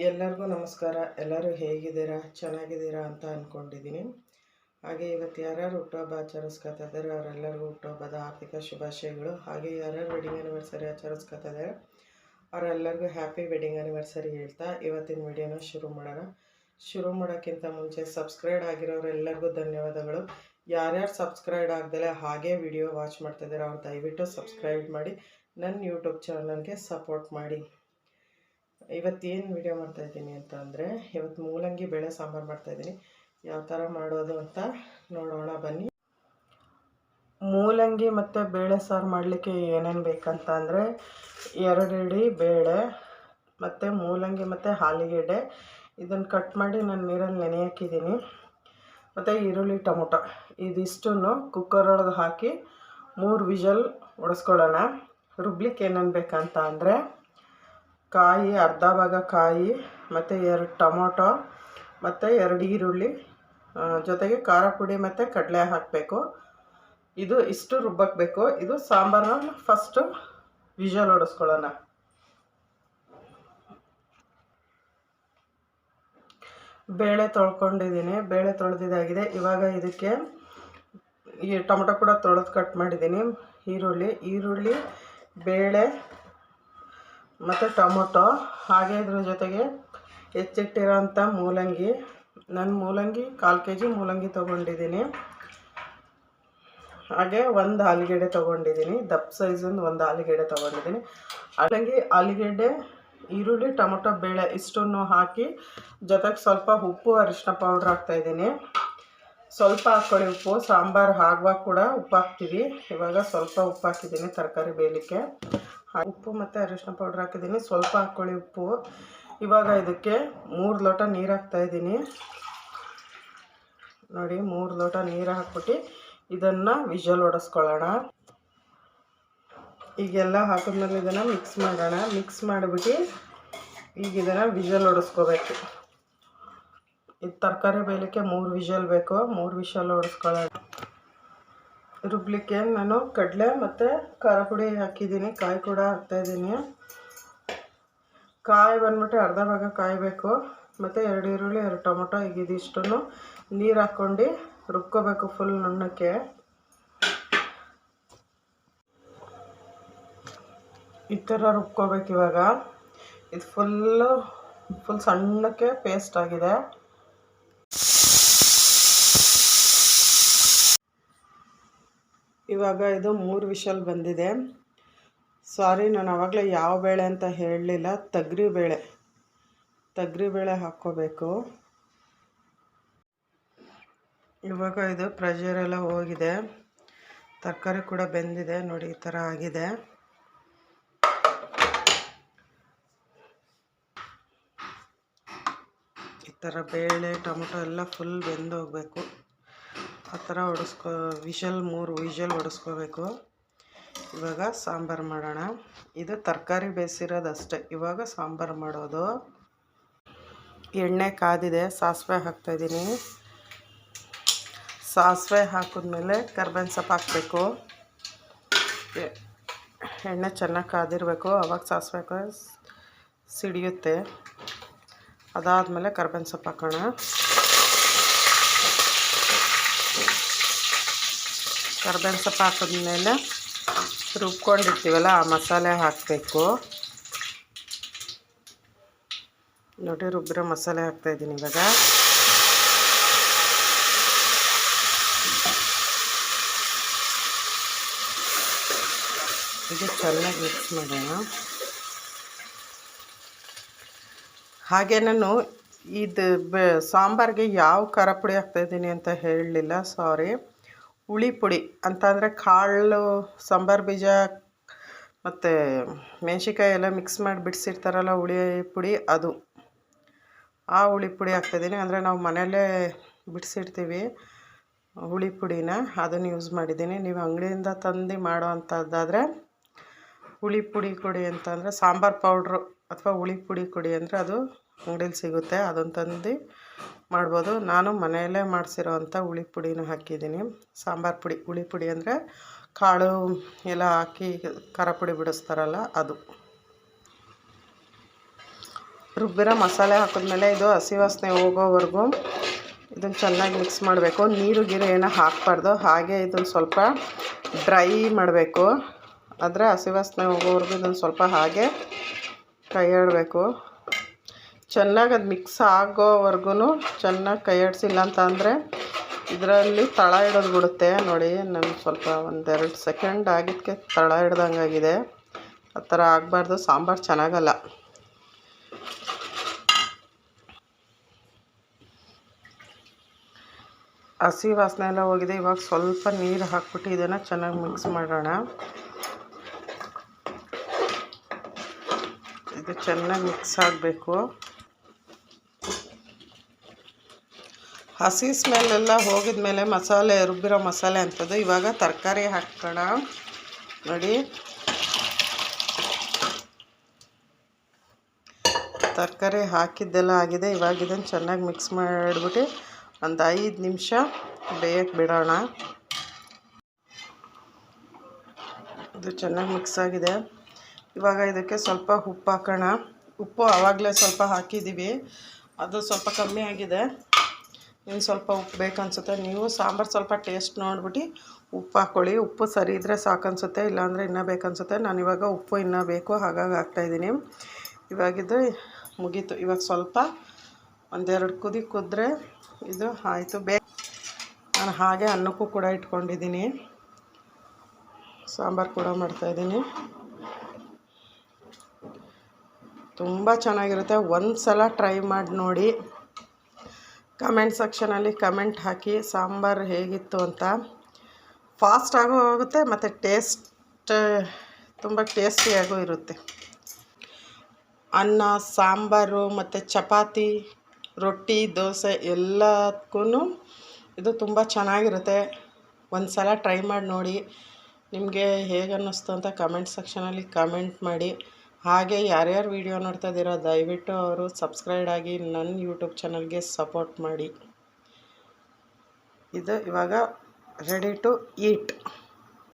ಎಲ್ಲರಿಗೂ ನಮಸ್ಕಾರ. ಎಲ್ಲರೂ ಹೇಗಿದ್ದೀರಾ? ಚೆನ್ನಾಗಿದ್ದೀರಾ ಅಂತ ಅಂದ್ಕೊಂಡಿದ್ದೀನಿ. ಹಾಗೆ ಇವತ್ತು ಯಾರ್ಯಾರು ಹುಟ್ಟುಹಬ್ಬ ಆಚರಿಸ್ಕೊತಾ ಇದ್ದಾರೆ ಅವರೆಲ್ಲರಿಗೂ ಹುಟ್ಟುಹಬ್ಬದ ಆರ್ಥಿಕ ಶುಭಾಶಯಗಳು. ಹಾಗೆ ಯಾರ್ಯಾರು ವೆಡ್ಡಿಂಗ್ ಆ್ಯನಿವರ್ಸರಿ ಆಚರಿಸ್ಕೊತಾ ಇದ್ದಾರೆ ಅವರೆಲ್ಲರಿಗೂ ಹ್ಯಾಪಿ ವೆಡ್ಡಿಂಗ್ ಆ್ಯನಿವರ್ಸರಿ ಹೇಳ್ತಾ ಇವತ್ತಿನ ವಿಡಿಯೋನ ಶುರು ಮಾಡೋಣ. ಶುರು ಮಾಡೋಕ್ಕಿಂತ ಮುಂಚೆ ಸಬ್ಸ್ಕ್ರೈಬ್ ಆಗಿರೋರೆಲ್ಲರಿಗೂ ಧನ್ಯವಾದಗಳು. ಯಾರ್ಯಾರು ಸಬ್ಸ್ಕ್ರೈಬ್ ಆಗದಲ್ಲೇ ಹಾಗೆ ವಿಡಿಯೋ ವಾಚ್ ಮಾಡ್ತಾಯಿದ್ದಾರೆ ಅವ್ರು ದಯವಿಟ್ಟು ಸಬ್ಸ್ಕ್ರೈಬ್ ಮಾಡಿ ನನ್ನ ಯೂಟ್ಯೂಬ್ ಚಾನಲ್ಗೆ ಸಪೋರ್ಟ್ ಮಾಡಿ. ಇವತ್ತೇನು ವಿಡಿಯೋ ಮಾಡ್ತಾಯಿದ್ದೀನಿ ಅಂತ ಅಂದರೆ ಇವತ್ತು ಮೂಲಂಗಿ ಬೇಳೆ ಸಾಂಬಾರು ಮಾಡ್ತಾಯಿದ್ದೀನಿ. ಯಾವ ಥರ ಮಾಡೋದು ಅಂತ ನೋಡೋಣ ಬನ್ನಿ. ಮೂಲಂಗಿ ಮತ್ತು ಬೇಳೆ ಸಾರು ಮಾಡಲಿಕ್ಕೆ ಏನೇನು ಬೇಕಂತ ಅಂದರೆ 2 ಹಿಡಿ ಬೇಳೆ ಮತ್ತು ಮೂಲಂಗಿ ಮತ್ತು ಆಲೂಗೆಡ್ಡೆ ಇದನ್ನು ಕಟ್ ಮಾಡಿ ನಾನು ನೀರಲ್ಲಿ ನೆನೆ ಹಾಕಿದ್ದೀನಿ. ಮತ್ತು ಈರುಳ್ಳಿ ಟೊಮೊಟೊ ಇದಿಷ್ಟನ್ನು ಕುಕ್ಕರೊಳಗೆ ಹಾಕಿ 3 ವಿಷಲ್ ಹೊಡೆಸ್ಕೊಳ್ಳೋಣ. ರುಬ್ಲಿಕ್ಕೆ ಏನೇನು ಬೇಕಂತ ಅಂದರೆ ಕಾಯಿ, ಅರ್ಧ ಭಾಗ ಕಾಯಿ ಮತ್ತು 2 ಟೊಮೊಟೊ ಮತ್ತು 2 ಈರುಳ್ಳಿ, ಜೊತೆಗೆ ಖಾರ ಪುಡಿ ಮತ್ತು ಕಡಲೆ ಹಾಕಬೇಕು. ಇಷ್ಟು ರುಬ್ಬಬೇಕು. ಇದು ಸಾಂಬಾರನ್ನ ಫಸ್ಟು ವಿಷಲ್ ಹೊಡೆಸ್ಕೊಳ್ಳೋಣ. ಬೇಳೆ ತೊಳ್ಕೊಂಡಿದ್ದೀನಿ, ಬೇಳೆ ತೊಳೆದಿದ್ದಾಗಿದೆ. ಇವಾಗ ಇದಕ್ಕೆ ಈ ಟೊಮೊಟೊ ಕೂಡ ತೊಳೆದು ಕಟ್ ಮಾಡಿದ್ದೀನಿ. ಈರುಳ್ಳಿ, ಬೇಳೆ ಮತ್ತು ಟೊಮೊಟೊ, ಹಾಗೆ ಇದ್ರ ಜೊತೆಗೆ ಹೆಚ್ಚಿಟ್ಟಿರೋಂಥ ಮೂಲಂಗಿ. ನಾನು ಮೂಲಂಗಿ 1/4 kg ಮೂಲಂಗಿ ತೊಗೊಂಡಿದ್ದೀನಿ. ಹಾಗೆ 1 ಆಲೂಗೆಡ್ಡೆ ತೊಗೊಂಡಿದ್ದೀನಿ, ದಪ್ಪ ಸೈಜಿಂದು 1 ಆಲೂಗೆಡ್ಡೆ ತೊಗೊಂಡಿದ್ದೀನಿ. ಆಲೂಗೆಡ್ಡೆ, ಈರುಳ್ಳಿ, ಟೊಮೊಟೊ, ಬೇಳೆ ಇಷ್ಟನ್ನು ಹಾಕಿ ಜೊತೆಗೆ ಸ್ವಲ್ಪ ಉಪ್ಪು, ಅರಿಶಿನ ಪೌಡ್ರ್ ಹಾಕ್ತಾಯಿದ್ದೀನಿ. ಸ್ವಲ್ಪ ಹಾಕ್ಕೊಳ್ಳಿ ಉಪ್ಪು, ಸಾಂಬಾರು ಆಗುವಾಗ ಕೂಡ ಉಪ್ಪು ಹಾಕ್ತೀವಿ. ಇವಾಗ ಸ್ವಲ್ಪ ಉಪ್ಪು ಹಾಕಿದ್ದೀನಿ ತರಕಾರಿ ಬೇಯಲಿಕ್ಕೆ. ಉಪ್ಪು ಮತ್ತು ಅರಿಶಿನ ಪೌಡ್ರ್ ಹಾಕಿದ್ದೀನಿ, ಸ್ವಲ್ಪ ಹಾಕ್ಕೊಳ್ಳಿ ಉಪ್ಪು. ಇವಾಗ ಇದಕ್ಕೆ 3 ಲೋಟ ನೀರು ಹಾಕ್ತಾಯಿದ್ದೀನಿ. ನೋಡಿ, 3 ಲೋಟ ನೀರು ಹಾಕ್ಬಿಟ್ಟು ಇದನ್ನು ವಿಷಲ್ ಹೊಡೆಸ್ಕೊಳ್ಳೋಣ. ಈಗೆಲ್ಲ ಹಾಕಿದ್ಮೇಲೆ ಇದನ್ನು ಮಿಕ್ಸ್ ಮಾಡೋಣ. ಮಿಕ್ಸ್ ಮಾಡಿಬಿಟ್ಟು ಈಗ ಇದನ್ನು ವಿಷಲ್ ಹೊಡೆಸ್ಕೋಬೇಕು. ಇದು ತರಕಾರಿ ಬೇಯಲಿಕ್ಕೆ 3 ವಿಷಲ್ ಬೇಕು. 3 ವಿಷಲ್ ಹೊಡೆಸ್ಕೊಳ್ಳೋಣ. ರುಬ್ಲಿಕ್ಕೆ ನಾನು ಕಡಲೆ ಮತ್ತು ಖಾರ ಪುಡಿ ಹಾಕಿದ್ದೀನಿ, ಕಾಯಿ ಕೂಡ ಹಾಕ್ತಾಯಿದ್ದೀನಿ. ಕಾಯಿ ಬಂದ್ಬಿಟ್ಟು ಅರ್ಧ ಭಾಗ ಕಾಯಿ ಬೇಕು ಮತ್ತು 2 ಈರುಳ್ಳಿ, 2 ಟೊಮೊಟೊ. ಈಗ ಇದಿಷ್ಟನ್ನು ನೀರು ಹಾಕ್ಕೊಂಡು ರುಬ್ಕೋಬೇಕು ಫುಲ್ ನುಣ್ಣಕ್ಕೆ. ಈ ಥರ ರುಬ್ಕೋಬೇಕು. ಇವಾಗ ಇದು ಫುಲ್ ಸಣ್ಣಕ್ಕೆ ಪೇಸ್ಟ್ ಆಗಿದೆ. ಇವಾಗ ಇದು 3 ವಿಷಲ್ ಬಂದಿದೆ. ಸಾರಿ, ನಾನು ಆವಾಗಲೇ ಯಾವ ಬೇಳೆ ಅಂತ ಹೇಳಲಿಲ್ಲ, ತೊಗರಿ ಬೇಳೆ ಹಾಕ್ಕೋಬೇಕು. ಇವಾಗ ಇದು ಪ್ರೆಷರ್ ಎಲ್ಲ ಹೋಗಿದೆ, ತರಕಾರಿ ಕೂಡ ಬೆಂದಿದೆ. ನೋಡಿ, ಈ ಥರ ಆಗಿದೆ. ಈ ಥರ ಬೇಳೆ ಟೊಮೊಟೊ ಎಲ್ಲ ಫುಲ್ ಬೆಂದು ಹೋಗಬೇಕು. ಆ ಥರ 3 ವಿಷಲ್ ಹೊಡೆಸ್ಕೋಬೇಕು. ಇವಾಗ ಸಾಂಬಾರು ಮಾಡೋಣ. ಇದು ತರಕಾರಿ ಬೇಯಿಸಿರೋದಷ್ಟೇ. ಇವಾಗ ಸಾಂಬಾರು ಮಾಡೋದು. ಎಣ್ಣೆ ಕಾದಿದೆ, ಸಾಸಿವೆ ಹಾಕ್ತಾಯಿದ್ದೀನಿ. ಸಾಸಿವೆ ಹಾಕಿದ್ಮೇಲೆ ಕರ್ಬೇವಿನ ಸೊಪ್ಪು ಹಾಕಬೇಕು. ಎಣ್ಣೆ ಚೆನ್ನಾಗಿ ಕಾದಿರಬೇಕು, ಆವಾಗ ಸಾಸಿವೆ ಸಿಡಿಯುತ್ತೆ. ಅದಾದಮೇಲೆ ಕರ್ಬೇವಿನ ಸೊಪ್ಪು ಹಾಕೋಣ. ಕರ್ಬೇವಿನ ಸೊಪ್ಪು ಹಾಕಿದ್ಮೇಲೆ ರುಬ್ಕೊಂಡಿರ್ತೀವಲ್ಲ ಆ ಮಸಾಲೆ ಹಾಕಬೇಕು. ನೋಡಿ, ರುಬ್ಬಿರೋ ಮಸಾಲೆ ಹಾಕ್ತಾಯಿದ್ದೀನಿ ಇವಾಗ. ಇದು ಚೆನ್ನಾಗಿ ಮಿಕ್ಸ್ ಮಾಡೋಣ. ಹಾಗೆ ನಾನು ಇದು ಸಾಂಬಾರಿಗೆ ಯಾವ ಖಾರ ಪುಡಿ ಹಾಕ್ತಾಯಿದ್ದೀನಿ ಅಂತ ಹೇಳಲಿಲ್ಲ, ಸಾರಿ. ಹುಳಿ ಪುಡಿ ಅಂತ ಅಂದರೆ ಕಾಳು, ಸಾಂಬಾರು ಬೀಜ ಮತ್ತು ಮೆಣಸಿನ್ಕಾಯಿ ಎಲ್ಲ ಮಿಕ್ಸ್ ಮಾಡಿ ಬಿಡಿಸಿರ್ತಾರಲ್ಲ ಹುಳಿ ಪುಡಿ, ಅದು ಆ ಹುಳಿ ಪುಡಿ ಹಾಕ್ತಾಯಿದ್ದೀನಿ. ಅಂದರೆ ನಾವು ಮನೆಯಲ್ಲೇ ಬಿಡಿಸಿರ್ತೀವಿ ಹುಳಿ ಪುಡಿನ, ಅದನ್ನು ಯೂಸ್ ಮಾಡಿದ್ದೀನಿ. ನೀವು ಅಂಗಡಿಯಿಂದ ತಂದು ಮಾಡೋ ಅಂಥದ್ದಾದರೆ ಹುಳಿ ಪುಡಿ ಕೊಡಿ ಅಂತಂದರೆ, ಸಾಂಬಾರು ಪೌಡ್ರು ಅಥವಾ ಹುಳಿ ಪುಡಿ ಕೊಡಿ ಅಂದರೆ ಅದು ಅಂಗಡೀಲಿ ಸಿಗುತ್ತೆ, ಅದನ್ನು ತಂದು ಮಾಡ್ಬೋದು. ನಾನು ಮನೆಯಲ್ಲೇ ಮಾಡಿಸಿರೋ ಅಂಥ ಹುಳಿ ಪುಡಿನ ಹಾಕಿದ್ದೀನಿ. ಸಾಂಬಾರು ಪುಡಿ, ಹುಳಿ ಪುಡಿ ಅಂದರೆ ಕಾಳು ಎಲ್ಲ ಹಾಕಿ ಖಾರ ಪುಡಿ ಬಿಡಿಸ್ತಾರಲ್ಲ ಅದು. ರುಬ್ಬಿರೋ ಮಸಾಲೆ ಹಾಕಿದ್ಮೇಲೆ ಇದು ಹಸಿ ವಾಸನೆ ಹೋಗೋವರೆಗೂ ಇದನ್ನು ಚೆನ್ನಾಗಿ ಮಿಕ್ಸ್ ಮಾಡಬೇಕು. ನೀರು ಗೀರು ಏನೋ ಹಾಕಬಾರ್ದು, ಹಾಗೆ ಇದನ್ನು ಸ್ವಲ್ಪ ಡ್ರೈ ಮಾಡಬೇಕು. ಆದರೆ ಹಸಿ ವಾಸನೆ ಹೋಗೋವರೆಗೂ ಇದನ್ನು ಸ್ವಲ್ಪ ಹಾಗೆ ಕೈ ಆಡಬೇಕು. ಚೆನ್ನಾಗಿ ಅದು ಮಿಕ್ಸ್ ಆಗೋವರೆಗೂ ಚೆನ್ನಾಗಿ ಕೈ ಆಡಿಸಿಲ್ಲ ಅಂತ ಅಂದರೆ ಇದರಲ್ಲಿ ತಳ ಹಿಡಿದು ಬಿಡುತ್ತೆ. ನೋಡಿ, ನನಗೆ ಸ್ವಲ್ಪ 1-2 ಸೆಕೆಂಡ್ ಆಗಿದ್ದಕ್ಕೆ ತಳ ಹಿಡ್ದಂಗಾಗಿದೆ. ಆ ಥರ ಆಗಬಾರ್ದು, ಸಾಂಬಾರು ಚೆನ್ನಾಗಲ್ಲ. ಹಸಿ ವಾಸನೆ ಎಲ್ಲ ಹೋಗಿದೆ. ಇವಾಗ ಸ್ವಲ್ಪ ನೀರು ಹಾಕ್ಬಿಟ್ಟು ಇದನ್ನು ಚೆನ್ನಾಗಿ ಮಿಕ್ಸ್ ಮಾಡೋಣ. ಇದು ಚೆನ್ನಾಗಿ ಮಿಕ್ಸ್ ಆಗಬೇಕು. ಹಸಿ ಸ್ಮೆಲ್ಲೆಲ್ಲ ಹೋಗಿದ ಮೇಲೆ ಮಸಾಲೆ ರುಬ್ಬಿರೋ ಮಸಾಲೆ ಅಂಥದ್ದು. ಇವಾಗ ತರಕಾರಿ ಹಾಕೋಣ. ನೋಡಿ, ತರಕಾರಿ ಹಾಕಿದ್ದೆಲ್ಲ ಆಗಿದೆ. ಇವಾಗ ಇದನ್ನು ಚೆನ್ನಾಗಿ ಮಿಕ್ಸ್ ಮಾಡಿಬಿಟ್ಟು ಒಂದು 5 ನಿಮಿಷ ಬೇಯಕ್ಕೆ ಬಿಡೋಣ. ಇದು ಚೆನ್ನಾಗಿ ಮಿಕ್ಸ್ ಆಗಿದೆ. ಇವಾಗ ಇದಕ್ಕೆ ಸ್ವಲ್ಪ ಉಪ್ಪು ಹಾಕೋಣ. ಉಪ್ಪು ಆವಾಗಲೇ ಸ್ವಲ್ಪ ಹಾಕಿದ್ದೀವಿ, ಅದು ಸ್ವಲ್ಪ ಕಮ್ಮಿ ಆಗಿದೆ. ಇನ್ನು ಸ್ವಲ್ಪ ಉಪ್ಪು ಬೇಕನ್ಸುತ್ತೆ. ನೀವು ಸಾಂಬಾರು ಸ್ವಲ್ಪ ಟೇಸ್ಟ್ ನೋಡ್ಬಿಟ್ಟು ಉಪ್ಪು ಹಾಕ್ಕೊಳ್ಳಿ. ಉಪ್ಪು ಸರಿ ಇದ್ದರೆ ಸಾಕನ್ಸುತ್ತೆ, ಇಲ್ಲಾಂದರೆ ಇನ್ನೂ ಬೇಕನ್ಸುತ್ತೆ. ನಾನಿವಾಗ ಉಪ್ಪು ಇನ್ನೂ ಬೇಕು, ಹಾಗಾಗಿ ಹಾಕ್ತಾಯಿದ್ದೀನಿ. ಇವಾಗಿದ್ದು ಮುಗೀತು. ಇವಾಗ ಸ್ವಲ್ಪ 1-2 ಕುದಿ ಕುದ್ರೆ ಇದು ಆಯಿತು. ನಾನು ಹಾಗೆ ಅನ್ನಕ್ಕೂ ಕೂಡ ಇಟ್ಕೊಂಡಿದ್ದೀನಿ, ಸಾಂಬಾರು ಕೂಡ ಮಾಡ್ತಾಯಿದ್ದೀನಿ. ತುಂಬ ಚೆನ್ನಾಗಿರುತ್ತೆ. ಒಂದು ಸಲ ಟ್ರೈ ಮಾಡಿ ನೋಡಿ. ಕಮೆಂಟ್ ಸೆಕ್ಷನಲ್ಲಿ ಕಮೆಂಟ್ ಹಾಕಿ ಸಾಂಬಾರು ಹೇಗಿತ್ತು ಅಂತ. ಫಾಸ್ಟಾಗೂ ಆಗುತ್ತೆ ಮತ್ತು ತುಂಬ ಟೇಸ್ಟಿಯಾಗೂ ಇರುತ್ತೆ. ಅನ್ನ, ಸಾಂಬಾರು ಮತ್ತು ಚಪಾತಿ, ರೊಟ್ಟಿ, ದೋಸೆ ಎಲ್ಲದಕ್ಕೂ ಇದು ತುಂಬ ಚೆನ್ನಾಗಿರುತ್ತೆ. ಒಂದು ಸಲ ಟ್ರೈ ಮಾಡಿ ನೋಡಿ. ನಿಮಗೆ ಹೇಗೆ ಅನ್ನಿಸ್ತು ಅಂತ ಕಮೆಂಟ್ ಸೆಕ್ಷನಲ್ಲಿ ಕಮೆಂಟ್ ಮಾಡಿ. ಹಾಗೆ ಯಾರ್ಯಾರು ವೀಡಿಯೋ ನೋಡ್ತಾ ಇದ್ದೀರೋ ದಯವಿಟ್ಟು ಅವರು ಸಬ್ಸ್ಕ್ರೈಬ್ ಆಗಿ ನನ್ನ ಯೂಟ್ಯೂಬ್ ಚಾನಲ್ಗೆ ಸಪೋರ್ಟ್ ಮಾಡಿ. ಇದು ಇವಾಗ ರೆಡಿ ಟು ಈಟ್.